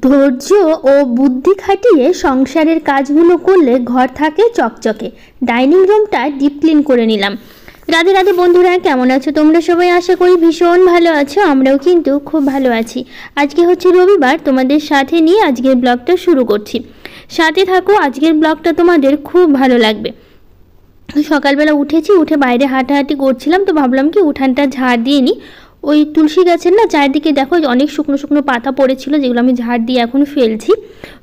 ধৈর্য ও বুদ্ধি খাটিয়ে সংসারের কাজগুলো করলে ঘর থাকে চকচকে। ডাইনিং রুমটা ডিপ ক্লিন করে নিলাম। রাধে রাধে বন্ধুরা, কেমন আছো তোমরা সবাই? আশা করি ভীষণ ভালো আছো। আমরাও কিন্তু খুব ভালো আছি। আজকে হচ্ছে রবিবার, তোমাদের সাথে নিয়ে আজকের ব্লগটা শুরু করছি। সাথে থাকো, আজকের ব্লগটা তোমাদের খুব ভালো লাগবে। সকালবেলা উঠেছি, উঠে বাইরে হাঁটাহাঁটি করছিলাম, তো ভাবলাম কি উঠানটা ঝাড় দিয়ে নিই। ওই তুলসী গাছের না চারদিকে দেখো অনেক শুকনো শুকনো পাতা পড়েছিল, যেগুলো আমি ঝাড় দিয়ে এখন ফেলছি।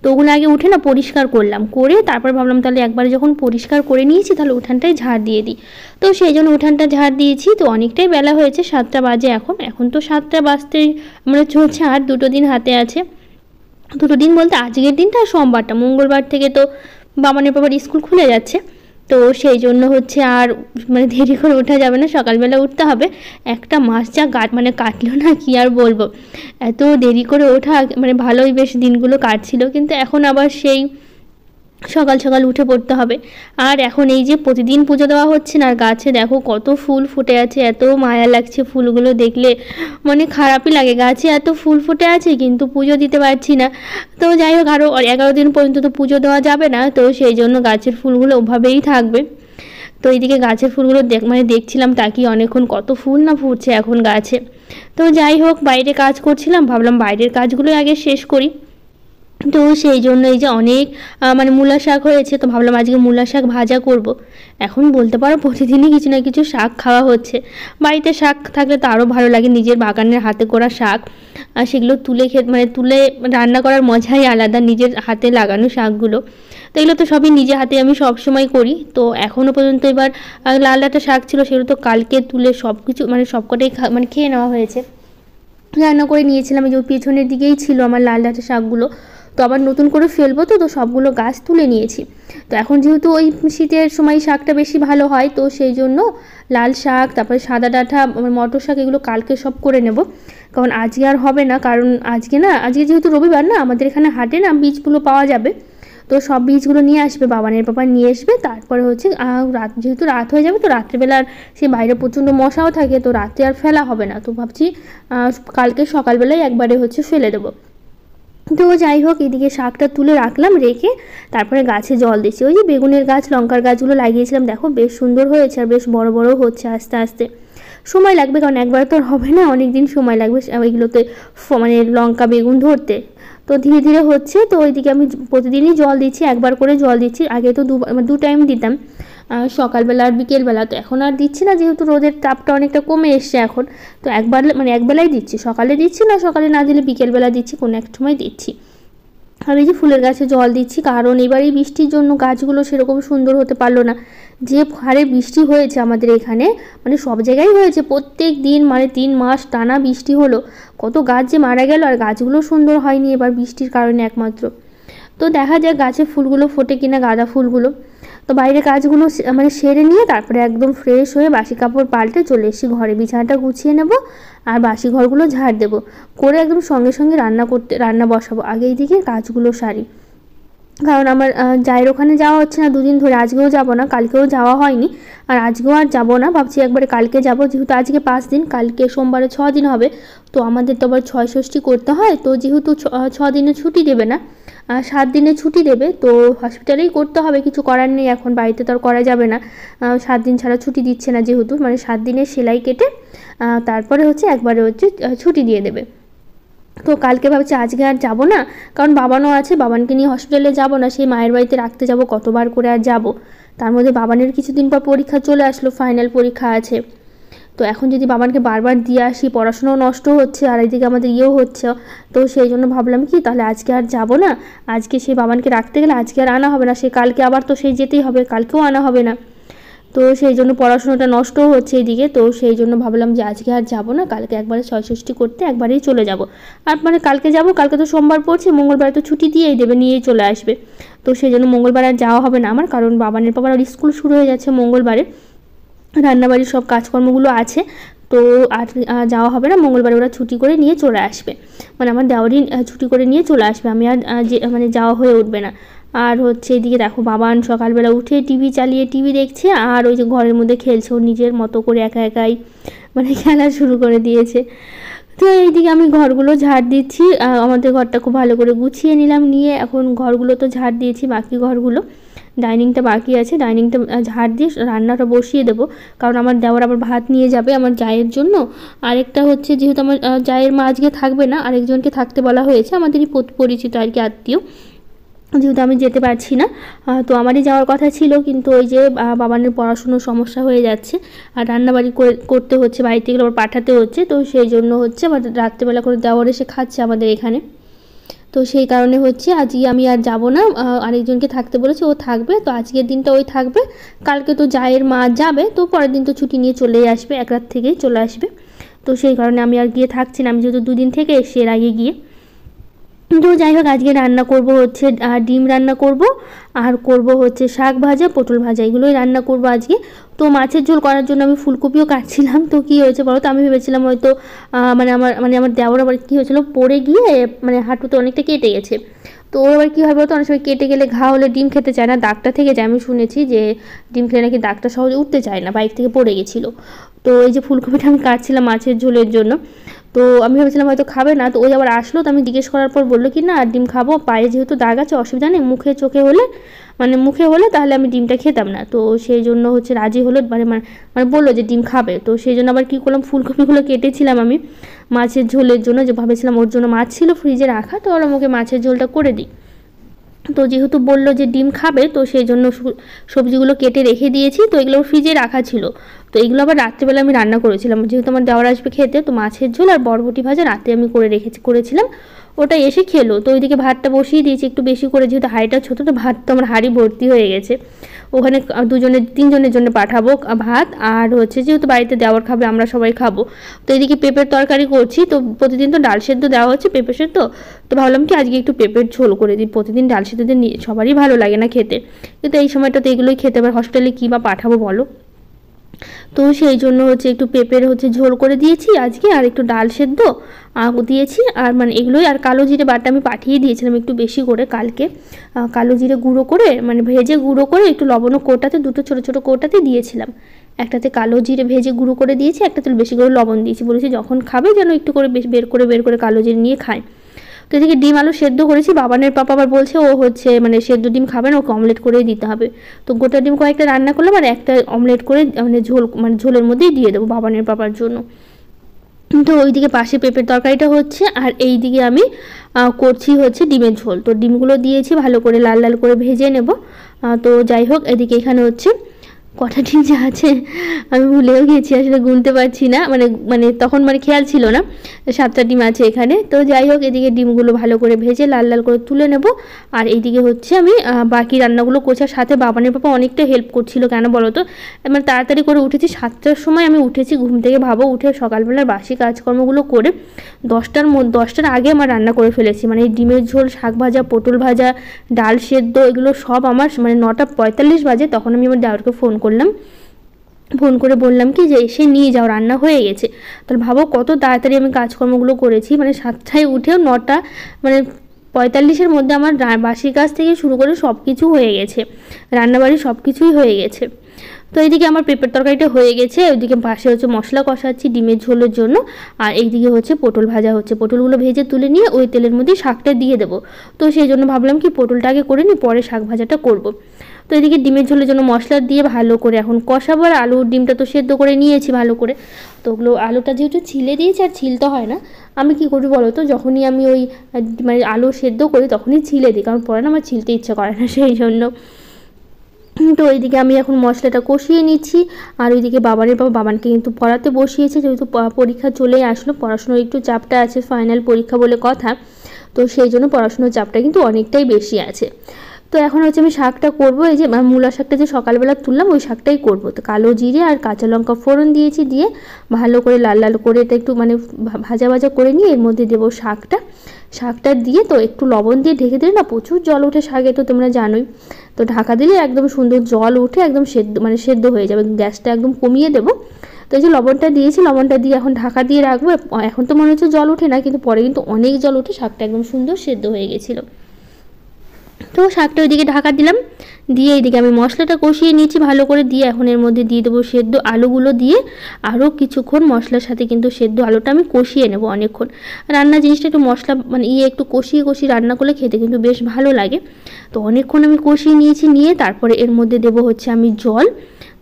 তো ওগুলো আগে উঠে না পরিষ্কার করলাম, করে তারপর ভাবলাম তাহলে একবারে যখন পরিষ্কার করে নিয়েছি তাহলে উঠানটাই ঝাড় দিয়ে দিই। তো সেই জন্য উঠানটা ঝাড় দিয়েছি। তো অনেকটাই বেলা হয়েছে, 7টা বাজে এখন তো 7টা বাজতে মানে চলছে, আর 2 দিন হাতে আছে। 2 দিন বলতে আজকের দিনটা আর সোমবারটা, মঙ্গলবার থেকে তো বাবানের বাবার স্কুল খুলে যাচ্ছে। তো সেই জন্য হচ্ছে আর মানে দেরি করে ওঠা যাবে না, সকালবেলা উঠতে হবে। একটা মাস যা কাটলো না, কি আর বলবো। এত দেরি করে ওঠা মানে ভালোই বেশ দিনগুলো কাটছিল, কিন্তু এখন আবার সেই সকাল সকাল উঠে পড়তে হবে। আর এখন এই যে প্রতিদিন পুজো দেওয়া হচ্ছে না, আর গাছে দেখো কত ফুল ফুটে আছে, এত মায়া লাগছে ফুলগুলো দেখলে, মানে খারাপই লাগে। গাছে এত ফুল ফুটে আছে কিন্তু পুজো দিতে পারছি না। তো যাই হোক, আরও 11 দিন পর্যন্ত তো পুজো দেওয়া যাবে না, তো সেই জন্য গাছের ফুলগুলো ওভাবেই থাকবে। তো এইদিকে গাছের ফুলগুলো দেখছিলাম তাকিয়ে অনেকক্ষণ, কত ফুল না ফুটছে এখন গাছে। তো যাই হোক, বাইরে কাজ করছিলাম, ভাবলাম বাইরের কাজগুলো আগে শেষ করি। তো সেই জন্য এই যে অনেক মানে মূলা শাক হয়েছে, তো ভাবলাম আজকে মূলা শাক ভাজা করব। এখন বলতে পারো প্রতিদিনই কিছু না কিছু শাক খাওয়া হচ্ছে। বাড়িতে শাক থাকলে তো আরও ভালো লাগে, নিজের বাগানের হাতে করা শাক, আর সেগুলো তুলে রান্না করার মজাই আলাদা, নিজের হাতে লাগানো শাকগুলো। তো এগুলো তো সবই নিজে হাতে আমি সব সময় করি। তো এখনও পর্যন্ত এবার লাল ডাঁটা শাক ছিল, সেগুলো তো কালকে তুলে সব কিছু সবকটাই খেয়ে নেওয়া হয়েছে, রান্না করে নিয়েছিলাম। এই যে পেছনের দিকেই ছিল আমার লাল ডাঁটা শাকগুলো, তো আবার নতুন করে ফেলবো, তো সবগুলো গাছ তুলে নিয়েছি। তো এখন যেহেতু ওই শীতের সময় শাকটা বেশি ভালো হয়, তো সেই জন্য লাল শাক, তারপরে সাদা ডাঁটা, মটর শাক, এগুলো কালকে সব করে নেব। কারণ আজকে আর হবে না, কারণ আজকে যেহেতু রবিবার না, আমাদের এখানে হাটে না বীজগুলো পাওয়া যাবে। তো সব বীজগুলো নিয়ে আসবে, বাবানের বাবা নিয়ে আসবে। তারপরে হচ্ছে যেহেতু রাত হয়ে যাবে, তো রাত্রেবেলা আর সে বাইরে প্রচণ্ড মশাও থাকে, তো রাতে আর ফেলা হবে না। তো ভাবছি কালকে সকালবেলায় একবারে হচ্ছে ফেলে দেবো। তো যাই হোক, এদিকে শাকটা তুলে রাখলাম, রেখে তারপরে গাছে জল দিচ্ছি। ওই যে বেগুনের গাছ, লঙ্কার গাছগুলো লাগিয়েছিলাম, দেখো বেশ সুন্দর হয়েছে, আর বেশ বড় বড় হচ্ছে আস্তে আস্তে। সময় লাগবে, কারণ একবার তো আর হবে না, অনেক দিন সময় লাগবে ওইগুলোতে লঙ্কা বেগুন ধরতে। তো ধীরে ধীরে হচ্ছে। তো ওইদিকে আমি প্রতিদিনই জল দিচ্ছি, একবার করে জল দিচ্ছি। আগে তো 2 টাইম দিতাম, সকালবেলা আর বিকেলবেলা। তো এখন আর দিচ্ছি না, যেহেতু রোদের তাপটা অনেকটা কমে এসছে এখন। তো একবেলাই দিচ্ছি, সকালে দিচ্ছি না, সকালে না দিলে বিকেলবেলা দিচ্ছি, কোনো এক সময় দিচ্ছি। আর এই যে ফুলের গাছে জল দিচ্ছি, কারণ এবার এই বৃষ্টির জন্য গাছগুলো সেরকম সুন্দর হতে পারলো না। যে হারে বৃষ্টি হয়েছে আমাদের এখানে, সব জায়গায় হয়েছে, প্রত্যেক দিন 3 মাস টানা বৃষ্টি হলো, কত গাছ যে মারা গেল, আর গাছগুলো সুন্দর হয়নি এবার বৃষ্টির কারণে একমাত্র। তো দেখা যাক গাছে ফুলগুলো ফোটে কিনা, গাঁদা ফুলগুলো। তো বাইরে কাজগুলো সেরে নিয়ে তারপরে একদম ফ্রেশ হয়ে বাসি কাপড় পাল্টে চলে এসেছি ঘরে, বিছানাটা গুছিয়ে নেব আর বাসি ঘরগুলো ঝাড় দেবো, করে একদম সঙ্গে সঙ্গে রান্না বসাবো। আগে এইদিকে কাজগুলো সারি, কারণ আমার জায়ের ওখানে যাওয়া হচ্ছে না 2 দিন ধরে। আজকেও যাব না, কালকেও যাওয়া হয়নি, আর আজকেও আর যাব না, ভাবছি একবারে কালকে যাব। যেহেতু আজকে 5 দিন, কালকে সোমবারে 6 দিন হবে। তো আমাদের তো আবার 6ষষ্ঠী করতে হয়, তো যেহেতু 6 দিনে ছুটি দেবে না, 7 দিনে ছুটি দেবে, তো হসপিটালেই করতে হবে, কিছু করার নেই। এখন বাড়িতে তো আর করা যাবে না, 7 দিন ছাড়া ছুটি দিচ্ছে না, যেহেতু 7 দিনের সেলাই কেটে তারপরে হচ্ছে একবারে হচ্ছে ছুটি দিয়ে দেবে। তো কালকে ভাবছি আজকে আর যাব না, কারণ বাবানও আছে, বাবানকে নিয়ে হসপিটালে যাব না, সেই মায়ের বাড়িতে রাখতে যাব, কতবার করে আর যাব। তার মধ্যে বাবানের কিছুদিন পর পরীক্ষা চলে আসলো, ফাইনাল পরীক্ষা আছে। তো এখন যদি বাবানকে বারবার দিয়ে আসি, পড়াশোনাও নষ্ট হচ্ছে, আর এদিকে আমাদের ইয়েও হচ্ছে। তো সেই জন্য ভাবলাম কি তাহলে আজকে আর যাব না, আজকে সেই বাবানকে রাখতে গেলে আজকে আর আনা হবে না, সে কালকে আবার তো সেই যেতেই হবে, কালকেও আনা হবে না। তো সেই জন্য পড়াশোনাটা নষ্টও হচ্ছে এদিকে। তো সেই জন্য ভাবলাম যে আজকে আর যাব না, কালকে একবারে 6ষষ্ঠী করতে একবারেই চলে যাব। আর কালকে যাব, কালকে তো সোমবার পড়ছে, মঙ্গলবার তো ছুটি দিয়েই দেবে, নিয়েই চলে আসবে। তো সেই জন্য মঙ্গলবার আর যাওয়া হবে না আমার, কারণ বাবানের বাবার স্কুল শুরু হয়ে যাচ্ছে মঙ্গলবারে, রান্নাবাড়ির সব কাজকর্মগুলো আছে। তো আর যাওয়া হবে না, মঙ্গলবারে ওরা ছুটি করে নিয়ে চলে আসবে, আমার দেওয়ারই ছুটি করে নিয়ে চলে আসবে, আমি আর যাওয়া হয়ে উঠবে না। আর হচ্ছে এদিকে দেখো বাবান সকালবেলা উঠে টিভি চালিয়ে টিভি দেখছে, আর ওই যে ঘরের মধ্যে খেলছে, ওর নিজের মতো করে একা একাই খেলা শুরু করে দিয়েছে। তো এইদিকে আমি ঘরগুলো ঝাড় দিচ্ছি, আমাদের ঘরটা খুব ভালো করে গুছিয়ে নিলাম, নিয়ে এখন ঘরগুলো তো ঝাড় দিয়েছি, বাকি ঘরগুলো ডাইনিংটা বাকি আছে, ডাইনিংটা ঝাড় দিয়ে রান্নাটা বসিয়ে দেবো। কারণ আমার দেওয়ার আবার ভাত নিয়ে যাবে আমার জায়ের জন্য। আরেকটা হচ্ছে যেহেতু আমার জায়ের মা আজকে থাকবে না, আরেকজনকে থাকতে বলা হয়েছে, আমাদেরই পরিচিত আর কি আত্মীয়, যেহেতু আমি যেতে পারছি না। তো আমারই যাওয়ার কথা ছিল, কিন্তু ওই যে বাবানের পড়াশুনোর সমস্যা হয়ে যাচ্ছে আর রান্নাবাড়ি করতে হচ্ছে, বাড়িতে এগুলো আবার পাঠাতে হচ্ছে, তো সেই জন্য হচ্ছে আমাদের রাত্রেবেলা করে দেওয়ার এসে খাচ্ছে আমাদের এখানে। তো সেই কারণে হচ্ছে আজকে আমি আর যাব না, আরেকজনকে থাকতে বলেছে, ও থাকবে। তো আজকের দিনটা ওই থাকবে, কালকে তো জায়ের মা যাবে, তো পরের দিন তো ছুটি নিয়ে চলেই আসবে, এক রাত থেকেই চলে আসবে। তো সেই কারণে আমি আর গিয়ে থাকছি না, আমি যেহেতু দুদিন থেকে এসে এর আগে গিয়ে। তো যাই হোক, আজকে রান্না করব হচ্ছে ডিম রান্না করব, আর করব হচ্ছে শাক ভাজা, পটল ভাজা, এগুলোই রান্না করব আজকে। তো মাছের ঝোল করার জন্য আমি ফুলকপিও কাটছিলাম। তো কী হয়েছে বলো তো, আমি ভেবেছিলাম হয়তো আমার দেওয়ার আবার কী হয়েছিল, পড়ে গিয়ে মানে হাঁটুতে অনেকটা কেটে গেছে। তো ওর আবার কী হয় বলতো, অনেক সময় কেটে গেলে ঘা হলে ডিম খেতে চায় না, দাগটা থেকে যায়। আমি শুনেছি যে ডিম খেলে নাকি দাগটা সহজে উঠতে চায় না, বাইক থেকে পড়ে গেছিলো। তো এই যে ফুলকপিটা আমি কাটছিলাম মাছের ঝোলের জন্য, তো আমি ভেবেছিলাম হয়তো খাবে না। তো ওই আবার আসলো, তো আমি জিজ্ঞেস করার পর বললো কি না ডিম খাবো, পায়ে যেহেতু দাগ আছে অসুবিধা নেই, মুখে হলে তাহলে আমি ডিমটা খেতাম না। তো সেই জন্য হচ্ছে রাজি হলো, মানে বললো যে ডিম খাবে। তো সেই জন্য আবার কী করলাম, ফুলকপিগুলো কেটেছিলাম আমি মাছের ঝোলের জন্য, যে ভাবেছিলাম ওর জন্য মাছ ছিল ফ্রিজে রাখা, তো ওরা আমাকে মাছের ঝোলটা করে দিই। তো যেহেতু বললো যে ডিম খাবে, তো সেই জন্য সবজিগুলো কেটে রেখে দিয়েছি, তো এগুলো ফ্রিজে রাখা ছিল। তো এগুলো আবার রাত্রেবেলা আমি রান্না করেছিলাম, যেহেতু আমার দেওয়ার আসবে খেতে, তো মাছের ঝোল আর বরবটি ভাজা রাতে আমি করেছিলাম, ওটা এসে খেলো। তো ওইদিকে ভাতটা বসিয়ে দিয়েছি একটু বেশি করে, যেহেতু হাঁড়িটা ছোটো, তো ভাত তো আমার হাঁড়ি ভর্তি হয়ে গেছে। ওখানে তিনজনের জন্য পাঠাবো ভাত, আর হচ্ছে যেহেতু বাড়িতে দেওয়ার খাবে, আমরা সবাই খাবো। তো এদিকে পেঁপের তরকারি করছি, তো প্রতিদিন তো ডাল সেদ্ধ দেওয়া হচ্ছে পেঁপে সেদ্ধ, তো ভাবলাম কি আজকে একটু পেঁপের ঝোল করে দিই। প্রতিদিন ডাল সেদ্ধ দিয়ে সবারই ভালো লাগে না খেতে, কিন্তু এই সময়টাতে এগুলোই খেতে পারে, হসপিটালে কী বা পাঠাবো বলো। তো সেই জন্য হচ্ছে একটু পেঁপের হচ্ছে ঝোল করে দিয়েছি আজকে, আর একটু ডাল সেদ্ধ দিয়েছি, আর মানে এগুলোই। আর কালো জিরে বাটা আমি পাঠিয়ে দিয়েছিলাম একটু বেশি করে কালকে, কালো জিরে গুঁড়ো করে মানে ভেজে গুঁড়ো করে একটু লবণ কৌটাতে, দুটো ছোটো ছোটো কৌটাতে দিয়েছিলাম। একটাতে কালো জিরে ভেজে গুঁড়ো করে দিয়েছি, একটাতে বেশি করে লবণ দিয়েছি, বলেছি যখন খাবে যেন একটু করে বের করে কালো জিরে নিয়ে খায়। তো এদিকে ডিম আলু সেদ্ধ করেছি, বাবানের পাপা আবার বলছে ও হচ্ছে মানে সেদ্ধ ডিম খাবে না, ওকে অমলেট করেই দিতে হবে। তো গোটা ডিম কয়েকটা রান্না করলাম, আর একটা অমলেট করে মানে ঝোলের মধ্যেই দিয়ে দেবো বাবানের পাপার জন্য। তো ওইদিকে পাশে পেঁপের তরকারিটা হচ্ছে, আর এই দিকে আমি করছি হচ্ছে ডিমের ঝোল। তো ডিমগুলো দিয়েছি ভালো করে লাল লাল করে ভেজে নেব। তো যাই হোক, এদিকে এখানে হচ্ছে কটা ডিম যা আছে আমি ভুলেও গেছি, আসলে গুনতে পারছি না, মানে তখন খেয়াল ছিল না, 7টা ডিম আছে এখানে। তো যাই হোক, এদিকে ডিমগুলো ভালো করে ভেজে লাল লাল করে তুলে নেব। আর এইদিকে হচ্ছে আমি বাকি রান্নাগুলো করছি, সাথে বাবানের পাপা অনেকটা হেল্প করছিল। কেন বলো তো, মানে তাড়াতাড়ি করে উঠেছি, 7টার সময় আমি উঠেছি ঘুম থেকে, ভাবো, উঠে সকালবেলার বাসি কাজকর্মগুলো করে 10টার আগে আমার রান্না করে ফেলেছি। মানে এই ডিমের ঝোল, শাক ভাজা, পটল ভাজা, ডাল সেদ্ধ, এগুলো সব আমার 9টা 45 বাজে। তখন আমি আমার দেওরকে ফোন করে বললাম কি যে এসে নিয়ে যাও, রান্না হয়ে গেছে। তাহলে ভাবো কত তাড়াতাড়ি আমি কাজকর্মগুলো করেছি, 7টায় উঠেও 9টা 45-এর মধ্যে আমার বাসি কাজ থেকে শুরু করে সব কিছু হয়ে গেছে, রান্নাবাড়ি সব কিছুই হয়ে গেছে। তো এইদিকে আমার পেঁপের তরকারিটা হয়ে গেছে, ওইদিকে পাশে হচ্ছে মশলা কষাচ্ছি ডিমের ঝোলের জন্য, আর এইদিকে হচ্ছে পটল ভাজা হচ্ছে। পটলগুলো ভেজে তুলে নিয়ে ওই তেলের মধ্যে শাকটা দিয়ে দেবো। তো সেই জন্য ভাবলাম কি পটলটা আগে করে নিই, পরে শাক ভাজাটা করব। তো এদিকে ডিমের ঝোলের জন্য মশলা দিয়ে ভালো করে এখন কষাবো। আর আলু ডিমটা তো সেদ্ধ করে নিয়েছি ভালো করে, তো ওগুলো আলুটা যেহেতু ছিলে দিয়েছি, আর ছিলতে হয় না, আমি কি করি বলো তো, যখনই আমি ওই আলু সেদ্ধ করি তখনই ছিলে দিই, কারণ পরে না আমার ছিলতে ইচ্ছা করে না, সেই জন্য। তো ওইদিকে আমি এখন মশলাটা কষিয়ে নিচ্ছি, আর ওইদিকে বাবানকে কিন্তু পড়াতে বসিয়েছে, যেহেতু পরীক্ষা চলেই আসলো, পড়াশোনার একটু চাপটা আছে, ফাইনাল পরীক্ষা বলে কথা, তো সেই জন্য পড়াশোনার চাপটা কিন্তু অনেকটাই বেশি আছে। তো এখন হচ্ছে আমি শাকটা করবো, এই যে মূলা শাকটা যে সকালবেলা তুললাম ওই শাকটাই করবো। তো কালো জিরে আর কাঁচা লঙ্কা ফোড়ন দিয়েছি, দিয়ে ভালো করে লাল লাল করে এটা একটু ভাজা করে নিয়ে এর মধ্যে দেবো শাকটা দিয়ে, তো একটু লবণ দিয়ে ঢেকে দিলে না প্রচুর জল ওঠে শাকে, তো তোমরা জানোই। তো ঢাকা দিলে একদম সুন্দর জল উঠে একদম সেদ্ধ হয়ে যাবে, গ্যাসটা একদম কমিয়ে দেবো। তো এই যে লবণটা দিয়েছি, লবণটা দিয়ে এখন ঢাকা দিয়ে রাখবো। এখন তো মনে হচ্ছে জল ওঠে না, কিন্তু পরে কিন্তু অনেক জল উঠে শাকটা একদম সুন্দর সেদ্ধ হয়ে গেছিলো। তো শাকটা ওইদিকে ঢাকা দিলাম, দিয়ে এইদিকে আমি মশলাটা কষিয়ে নিয়েছি ভালো করে, দিয়ে এখন এর মধ্যে দিয়ে দেবো সেদ্ধ আলুগুলো, দিয়ে আরও কিছুক্ষণ মশলার সাথে কিন্তু সেদ্ধ আলুটা আমি কষিয়ে নেব অনেকক্ষণ। রান্না জিনিসটা একটু মশলা মানে একটু কষিয়ে কষিয়ে রান্না করলে খেতে কিন্তু বেশ ভালো লাগে। তো অনেকক্ষণ আমি কষিয়ে নিয়েছি, নিয়ে তারপরে এর মধ্যে দেবো হচ্ছে আমি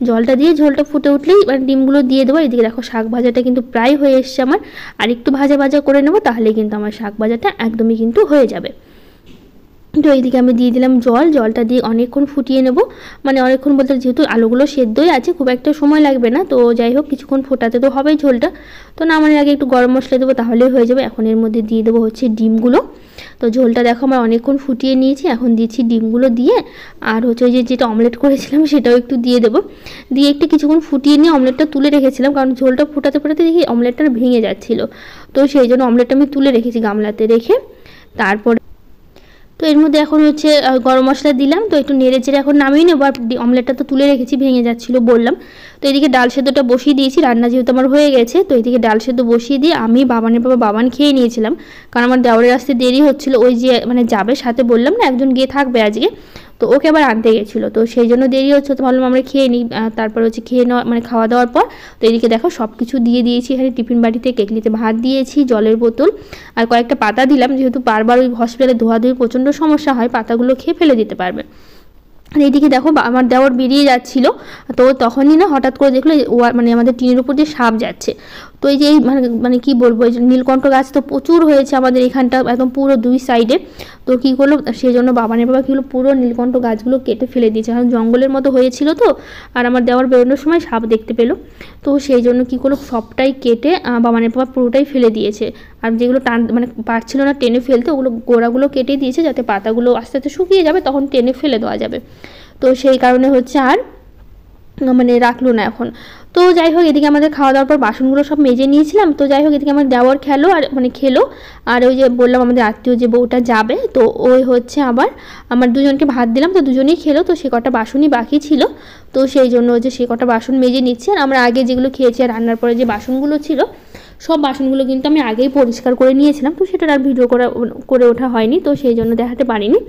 জলটা দিয়ে ঝোলটা ফুটে উঠলেই এবার ডিমগুলো দিয়ে দেবো। এদিকে দেখো শাক ভাজাটা কিন্তু প্রায় হয়ে এসছে আমার, আর একটু ভাজা ভাজা করে নেবো, তাহলে কিন্তু আমার শাক ভাজাটা একদমই কিন্তু হয়ে যাবে। তো এইদিকে আমি দিয়ে দিলাম জলটা দিয়ে অনেকক্ষণ ফুটিয়ে নেব, মানে অনেকক্ষণ বলতে যেহেতু আলুগুলো সেদ্ধই আছে খুব একটা সময় লাগবে না, তো যাই হোক কিছুক্ষণ ফোটাতে তো হবেই ঝোলটা। তো নামানোর আগে একটু গরম মশলা দেবো, তাহলেই হয়ে যাবে। এখন এর মধ্যে দিয়ে দেবো হচ্ছে ডিমগুলো। তো ঝোলটা দেখো আমার অনেকক্ষণ ফুটিয়ে নিয়েছি, এখন দিচ্ছি ডিমগুলো দিয়ে, আর হচ্ছে ওই যেটা অমলেট করেছিলাম সেটাও একটু দিয়ে দেবো। দিয়ে একটু কিছুক্ষণ ফুটিয়ে নিয়ে অমলেটটা তুলে রেখেছিলাম, কারণ ঝোলটা ফোটাতে ফোটাতে দেখি অমলেটটা ভেঙে যাচ্ছিলো, তো সেই জন্য অমলেটটা আমি তুলে রেখেছি গামলাতে রেখে। তারপর তো এর মধ্যে এখন হচ্ছে গরম মশলা দিলাম, তো একটু নেড়ে চেড়ে এখন নামিয়ে নেবো। আর অমলেটটা তো তুলে রেখেছি, ভেঙে যাচ্ছিলো বললাম। তো এদিকে ডাল সেদ্ধটা বসিয়ে দিয়েছি, রান্না যেহেতু আমার হয়ে গেছে, তো এদিকে ডাল সেদ্ধ বসিয়ে দিয়ে আমি বাবান খেয়ে নিয়েছিলাম, কারণ আমার দেওরের আসতে দেরি হচ্ছিলো। ওই যে মানে যাবে সাথে বললাম না একজন গিয়ে থাকবে আজকে, তো ওকে আবার আনতে গেছিলো, তো সেই জন্য দেরি হচ্ছে। তো ভাবলাম আমরা খেয়ে নিই, তারপর হচ্ছে খেয়ে নেওয়া মানে খাওয়া দাওয়ার পর তো এদিকে দেখো সব কিছু দিয়ে দিয়েছি। এখানে টিফিন বাটিতে কেটলিতে ভাত দিয়েছি, জলের বোতল আর কয়েকটা পাতা দিলাম, যেহেতু বারবার ওই হসপিটালে ধোয়াধুয়ির প্রচণ্ড সমস্যা হয়, পাতাগুলো খেয়ে ফেলে দিতে পারবে। আর এইদিকে দেখো আমার দেওর বেরিয়ে যাচ্ছিলো, তো তখনই না হঠাৎ করে দেখলো মানে আমাদের টিনের উপর দিয়ে সাপ যাচ্ছে। তো এই যে মানে কি বলবো, এই যে নীলকণ্ঠ গাছ তো প্রচুর হয়েছে আমাদের এখানটা একদম পুরো দুই সাইডে। তো কী করলো সেই জন্য বাবা কী হলো পুরো নীলকণ্ঠ গাছগুলো কেটে ফেলে দিয়েছে, কারণ জঙ্গলের মতো হয়েছিল তো। আর আমার দেওয়ার বেরোনোর সময় সাপ দেখতে পেলো, তো সেই জন্য কী করলো সবটাই কেটে বাবা পুরোটাই ফেলে দিয়েছে। আর যেগুলো মানে পারছিল না টেনে ফেলতে, ওগুলো গোড়াগুলো কেটে দিয়েছে, যাতে পাতাগুলো আস্তে আস্তে শুকিয়ে যাবে, তখন টেনে ফেলে দেওয়া যাবে। তো সেই কারণে হচ্ছে আর মানে রাখলো না এখন। তো যাই হোক এদিকে আমাদের খাওয়া দাওয়ার পর বাসনগুলো সব মেজে নিয়েছিলাম। তো যাই হোক এদিকে আমার দেওয়ার খেলো আর মানে খেলো, আর ওই যে বললাম আমাদের আত্মীয় যে বউটা যাবে, তো ওই হচ্ছে আবার আমার দুজনকে ভাত দিলাম, তো দুজনেই খেলো। তো সে কটা বাসনই বাকি ছিল, তো সেই জন্য হচ্ছে সে কটা বাসন মেজে নিচ্ছে। আর আমরা আগে যেগুলো খেয়েছি আর রান্নার পরে যে বাসনগুলো ছিল সব বাসনগুলো কিন্তু আমি আগেই পরিষ্কার করে নিয়েছিলাম, তো সেটার আর ভিডিও করে ওঠা হয়নি, তো সেই জন্য দেখাতে পারিনি।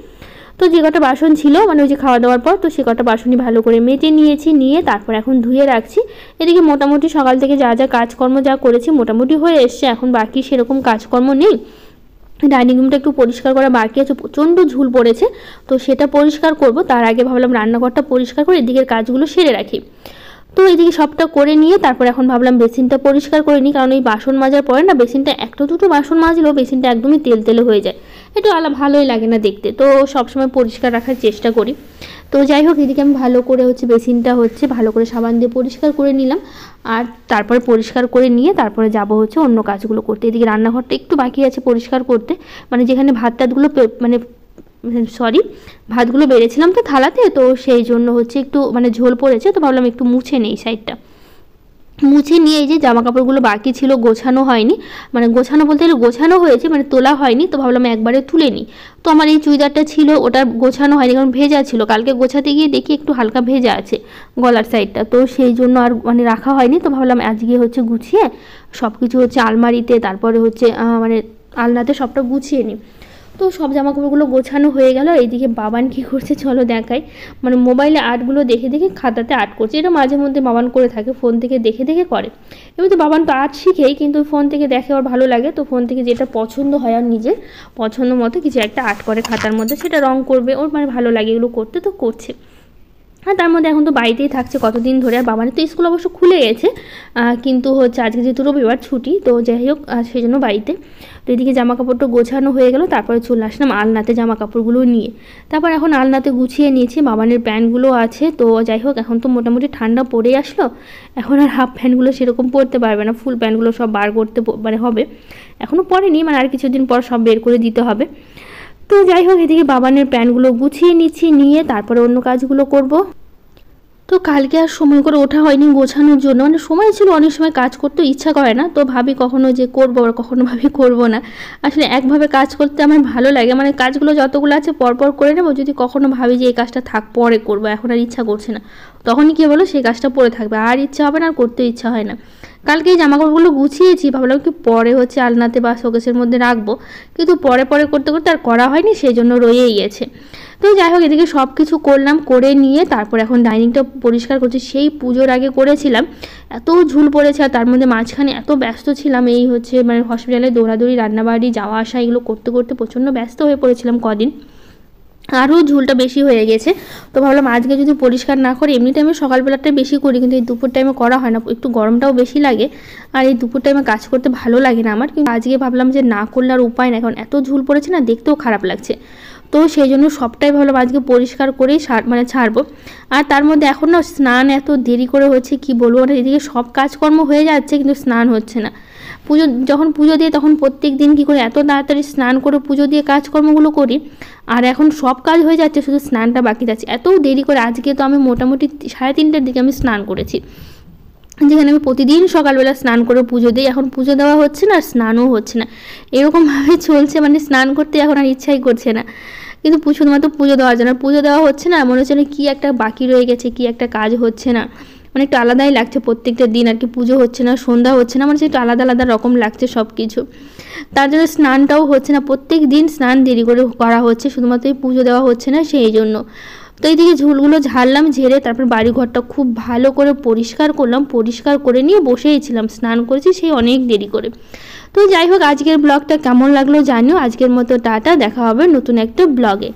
তো যে কটা বাসন ছিল মানে ওই যে খাওয়া দাওয়ার পর, তো সে কটা বাসনই ভালো করে মেজে নিয়েছি, নিয়ে তারপর এখন ধুয়ে রাখছি। এদিকে মোটামুটি সকাল থেকে যা যা কাজকর্ম যা করেছি মোটামুটি হয়ে এসছে, এখন বাকি সেরকম কাজকর্ম নেই। ডাইনিং রুমটা একটু পরিষ্কার করা বাকি আছে, প্রচণ্ড ঝুল পড়েছে, তো সেটা পরিষ্কার করব। তার আগে ভাবলাম রান্নাঘরটা পরিষ্কার করে এদিকের কাজগুলো সেরে রাখি। তো এদিকে সবটা করে নিয়ে তারপর এখন ভাবলাম বেসিনটা পরিষ্কার করে নিই, কারণ এই বাসন মাজার পরে না বেসিনটা একটা দুটো বাসন মাজলেও বেসিনটা একদমই তেল হয়ে যায়, একটু ভালোই লাগে না দেখতে, তো সবসময় পরিষ্কার রাখার চেষ্টা করি। তো যাই হোক এদিকে আমি ভালো করে হচ্ছে বেসিনটা হচ্ছে ভালো করে সাবান দিয়ে পরিষ্কার করে নিলাম, আর তারপরে পরিষ্কার করে নিয়ে তারপরে যাব হচ্ছে অন্য কাজগুলো করতে। এদিকে রান্নাঘরটা একটু বাকি আছে পরিষ্কার করতে, মানে যেখানে ভাত টাতগুলো মানে ভাতগুলো বেড়েছিলাম তো থালাতে, তো সেই জন্য হচ্ছে একটু মানে ঝোল পড়েছে, তো ভাবলাম একটু মুছে নেই সাইডটা। মুছে নিয়ে এই যে জামা কাপড়গুলো বাকি ছিল গোছানো হয়নি, মানে গোছানো বলতে গেলে গোছানো হয়েছে মানে তোলা হয়নি, তো ভাবলাম একবারে তুলে নিই। তো আমার এই চুড়িদারটা ছিল ওটা গোছানো হয়নি, কারণ ভেজা ছিল, কালকে গোছাতে গিয়ে দেখি একটু হালকা ভেজা আছে গলার সাইডটা, তো সেই জন্য আর মানে রাখা হয়নি। তো ভাবলাম আজকে হচ্ছে গুছিয়ে সব কিছু হচ্ছে আলমারিতে, তারপরে হচ্ছে মানে আলনাতে সবটা গুছিয়ে নিই। তো সব জামাকাপড়গুলো গোছানো হয়ে গেল। এইদিকে বাবান কী করছে চলো দেখাই, মানে মোবাইলে আর্টগুলো দেখে দেখে খাতাতে আর্ট করছে, এটা মাঝে মধ্যে বাবান করে থাকে, ফোন থেকে দেখে দেখে করে। এবার তো বাবান তো আর্ট শিখেই, কিন্তু ফোন থেকে দেখে ওর ভালো লাগে, তো ফোন থেকে যেটা পছন্দ হয় আর নিজের পছন্দ মতো কিছু একটা আর্ট করে খাতার মধ্যে, সেটা রং করবে, ওর মানে ভালো লাগে এগুলো করতে, তো করছে। আর তার মধ্যে এখন তো বাড়িতেই থাকছে কতদিন ধরে, আর বাবানের তো স্কুল অবশ্য খুলে গেছে, কিন্তু হচ্ছে আজকে যেহেতু রবিবার ছুটি, তো যাই হোক সেই জন্য বাড়িতে। তো এদিকে জামা কাপড়টা গোছানো হয়ে গেল, তারপরে চলে আসলাম আলনাতে জামা কাপড়গুলো নিয়ে। তারপর এখন আলনাতে গুছিয়ে নিয়েছি, বাবানের প্যান্টগুলো আছে, তো যাই হোক এখন তো মোটামুটি ঠান্ডা পড়ে আসলো, এখন আর হাফ প্যান্টগুলো সেরকম পরতে পারবে না, ফুল প্যান্টগুলো সব বার করতে মানে হবে, এখনও পরেনি, মানে আর কিছুদিন পর সব বের করে দিতে হবে। তো যাই হোক এদিকে বাবানের প্যান্টগুলো গুছিয়ে নিচ্ছি, নিয়ে তারপরে অন্য কাজগুলো করব। তো কালকে আর সময় করে ওঠা হয়নি গোছানোর জন্য, মানে সময় ছিল, অনেক সময় কাজ করতে ইচ্ছা করে না, তো ভাবি কখনো যে করবো আর কখনো ভাবি করবো না। আসলে একভাবে কাজ করতে আমার ভালো লাগে, মানে কাজগুলো যতগুলো আছে পরপর করে নেবো, যদি কখনো ভাবি যে এই কাজটা থাক পরে করবো, এখন আর ইচ্ছা করছে না, তখনই কী বলো সেই কাজটা পড়ে থাকবে, আর ইচ্ছা হবে না, আর করতে ইচ্ছা হয় না। কালকে এই জামাকাপড়গুলো গুছিয়েছি, ভাবলাম কি পরে হচ্ছে আলনাতে বা শোকেসের মধ্যে রাখবো, কিন্তু পরে করতে করতে আর করা হয়নি, সেই জন্য রয়েই গেছে। তো যাই হোক, এদিকে সব কিছু করলাম, করে নিয়ে তারপর এখন ডাইনিংটা পরিষ্কার করছি। সেই পুজোর আগে করেছিলাম, এত ঝুল পড়েছে, আর তার মধ্যে মাঝখানে এত ব্যস্ত ছিলাম, এই হচ্ছে মানে হসপিটালে দৌড়াদৌড়ি, রান্নাবাড়ি, যাওয়া আসা এগুলো করতে করতে প্রচণ্ড ব্যস্ত হয়ে পড়েছিলাম কদিন, আরও ঝুলটা বেশি হয়ে গেছে। তো ভাবলাম আজকে যদি পরিষ্কার না করে, এমনি টাইমে সকালবেলাটাই বেশি করি, কিন্তু এই দুপুর টাইমে করা হয় না, একটু গরমটাও বেশি লাগে, আর এই দুপুর টাইমে কাজ করতে ভালো লাগে না আমার। কিন্তু আজকে ভাবলাম যে না করলে আর উপায় না, এখন এত ঝুল পড়েছে না, দেখতেও খারাপ লাগছে। তো সেই জন্য সবটাই ভাবলাম আজকে পরিষ্কার করেই ছাড়বো। আর তার মধ্যে এখন না স্নান এত দেরি করে হচ্ছে, কি বলবো, মানে এদিকে সব কাজকর্ম হয়ে যাচ্ছে কিন্তু স্নান হচ্ছে না। যখন পুজো দিয়ে তখন প্রত্যেক দিন কী করে এত তাড়াতাড়ি স্নান করে পুজো দিয়ে কাজকর্মগুলো করি, আর এখন সব কাজ হয়ে যাচ্ছে, শুধু স্নানটা বাকি যাচ্ছে, এত দেরি করে। আজকে তো আমি মোটামুটি 3:30টার দিকে আমি স্নান করেছি, যেখানে আমি প্রতিদিন সকালবেলা স্নান করে পুজো দিই। এখন পুজো দেওয়া হচ্ছে না আর স্নানও হচ্ছে না, এরকমভাবে চলছে, মানে স্নান করতে এখন আর ইচ্ছাই করছে না। কিন্তু শুধুমাত্র পুজো দেওয়ার জন্য, পুজো দেওয়া হচ্ছে না, মনে হচ্ছে না কী একটা বাকি রয়ে গেছে, কী একটা কাজ হচ্ছে না, মানে একটু আলাদাই লাগছে প্রত্যেকটা দিন আর কি। পুজো হচ্ছে না, সন্ধ্যা হচ্ছে না, মানে একটু আলাদা আলাদা রকম লাগছে সব কিছু। তার জন্য স্নানটাও হচ্ছে না, প্রত্যেক দিন স্নান দেরি করে করা হচ্ছে, শুধুমাত্র এই পুজো দেওয়া হচ্ছে না সেই জন্য। তো এইদিকে ঝুলগুলো ঝাড়লাম, ঝেড়ে তারপর বাড়িঘরটা খুব ভালো করে পরিষ্কার করলাম, পরিষ্কার করে নিয়ে বসেইছিলাম, স্নান করেছি সেই অনেক দেরি করে। তো যাই হোক, আজকের ব্লগটা কেমন লাগলো জানিও। আজকের মতো টাটা, দেখা হবে নতুন একটা ব্লগে।